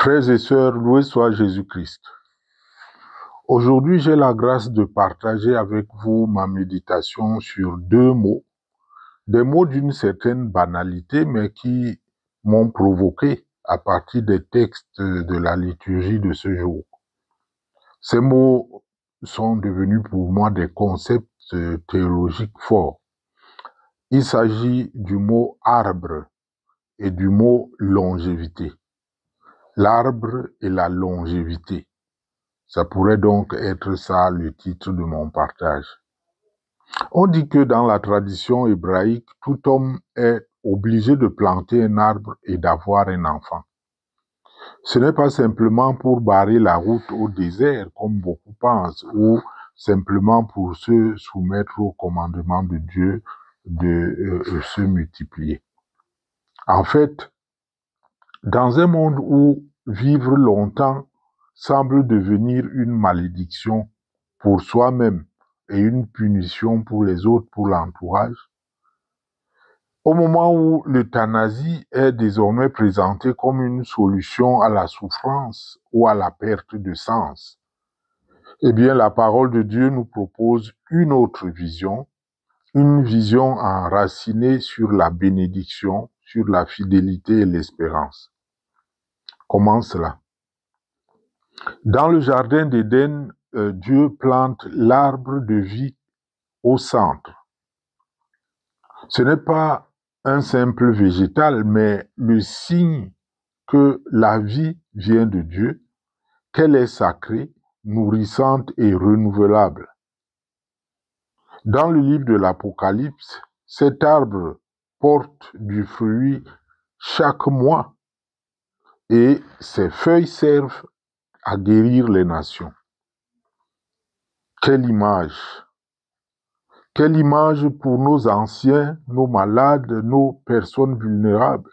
Frères et sœurs, loué soit Jésus-Christ. Aujourd'hui, j'ai la grâce de partager avec vous ma méditation sur deux mots, des mots d'une certaine banalité, mais qui m'ont provoqué à partir des textes de la liturgie de ce jour. Ces mots sont devenus pour moi des concepts théologiques forts. Il s'agit du mot arbre et du mot longévité. L'arbre et la longévité. Ça pourrait donc être ça le titre de mon partage. On dit que dans la tradition hébraïque, tout homme est obligé de planter un arbre et d'avoir un enfant. Ce n'est pas simplement pour barrer la route au désert, comme beaucoup pensent, ou simplement pour se soumettre au commandement de Dieu de se multiplier. En fait, dans un monde où vivre longtemps semble devenir une malédiction pour soi-même et une punition pour les autres, pour l'entourage, au moment où l'euthanasie est désormais présentée comme une solution à la souffrance ou à la perte de sens, eh bien la parole de Dieu nous propose une autre vision, une vision enracinée sur la bénédiction, sur la fidélité et l'espérance. Comment cela? Dans le jardin d'Éden, Dieu plante l'arbre de vie au centre. Ce n'est pas un simple végétal, mais le signe que la vie vient de Dieu, qu'elle est sacrée, nourrissante et renouvelable. Dans le livre de l'Apocalypse, cet arbre porte du fruit chaque mois et ses feuilles servent à guérir les nations. Quelle image! Quelle image pour nos anciens, nos malades, nos personnes vulnérables.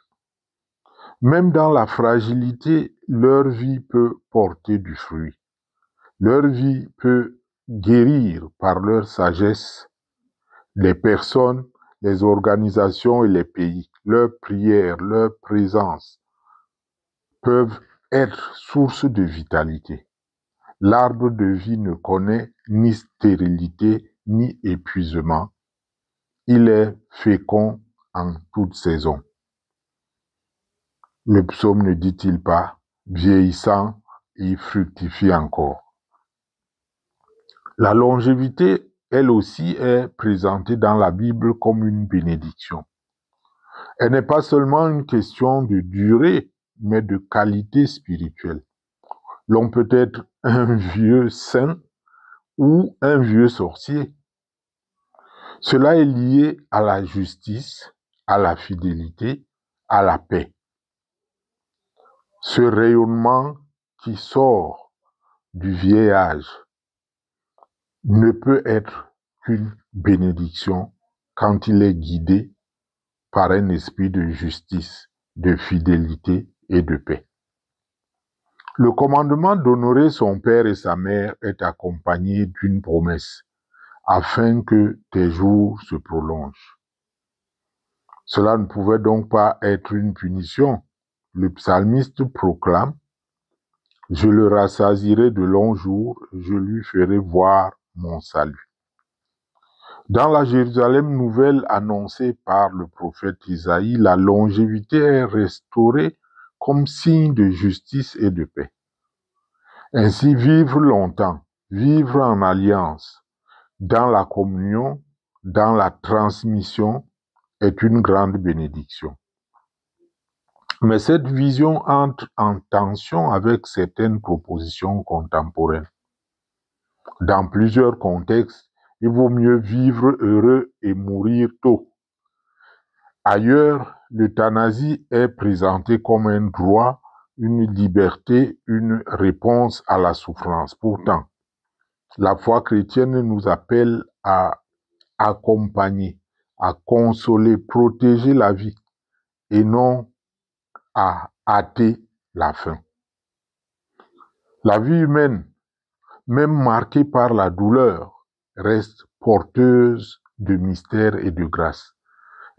Même dans la fragilité, leur vie peut porter du fruit. Leur vie peut guérir par leur sagesse les personnes, les organisations et les pays. Leurs prières, leur présence peuvent être source de vitalité. L'arbre de vie ne connaît ni stérilité ni épuisement. Il est fécond en toute saison. Le psaume ne dit-il pas, vieillissant, il fructifie encore. La longévité, elle aussi, est présentée dans la Bible comme une bénédiction. Elle n'est pas seulement une question de durée, mais de qualité spirituelle. L'on peut être un vieux saint ou un vieux sorcier. Cela est lié à la justice, à la fidélité, à la paix. Ce rayonnement qui sort du vieillage ne peut être qu'une bénédiction quand il est guidé par un esprit de justice, de fidélité et de paix. Le commandement d'honorer son père et sa mère est accompagné d'une promesse, afin que tes jours se prolongent. Cela ne pouvait donc pas être une punition. Le psalmiste proclame: « Je le rassasierai de longs jours, je lui ferai voir mon salut. » Dans la Jérusalem nouvelle annoncée par le prophète Isaïe, la longévité est restaurée comme signe de justice et de paix. Ainsi, vivre longtemps, vivre en alliance, dans la communion, dans la transmission, est une grande bénédiction. Mais cette vision entre en tension avec certaines propositions contemporaines. Dans plusieurs contextes, il vaut mieux vivre heureux et mourir tôt. Ailleurs, l'euthanasie est présentée comme un droit, une liberté, une réponse à la souffrance. Pourtant, la foi chrétienne nous appelle à accompagner, à consoler, protéger la vie et non à hâter la fin. La vie humaine, même marquée par la douleur, reste porteuse de mystère et de grâce.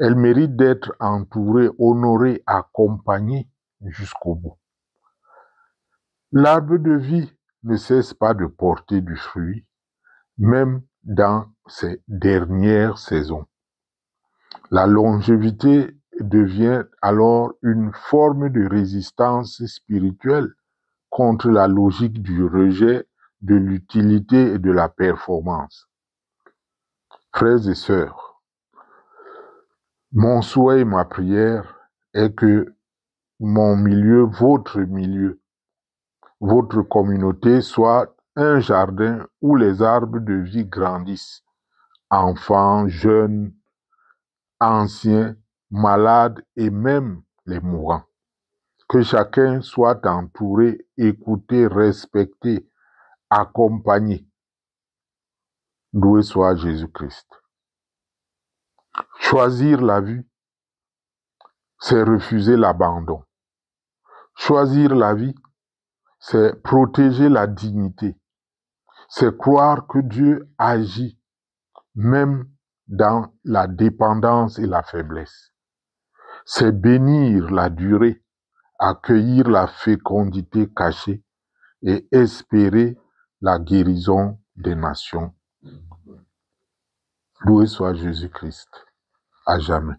Elle mérite d'être entourée, honorée, accompagnée jusqu'au bout. L'arbre de vie ne cesse pas de porter du fruit, même dans ses dernières saisons. La longévité devient alors une forme de résistance spirituelle contre la logique du rejet, de l'utilité et de la performance. Frères et sœurs, mon souhait et ma prière est que mon milieu, votre communauté soit un jardin où les arbres de vie grandissent, enfants, jeunes, anciens, malades et même les mourants. Que chacun soit entouré, écouté, respecté, accompagné. Loué soit Jésus-Christ. Choisir la vie, c'est refuser l'abandon. Choisir la vie, c'est protéger la dignité. C'est croire que Dieu agit même dans la dépendance et la faiblesse. C'est bénir la durée, accueillir la fécondité cachée et espérer la guérison des nations. Loué soit Jésus-Christ, à jamais.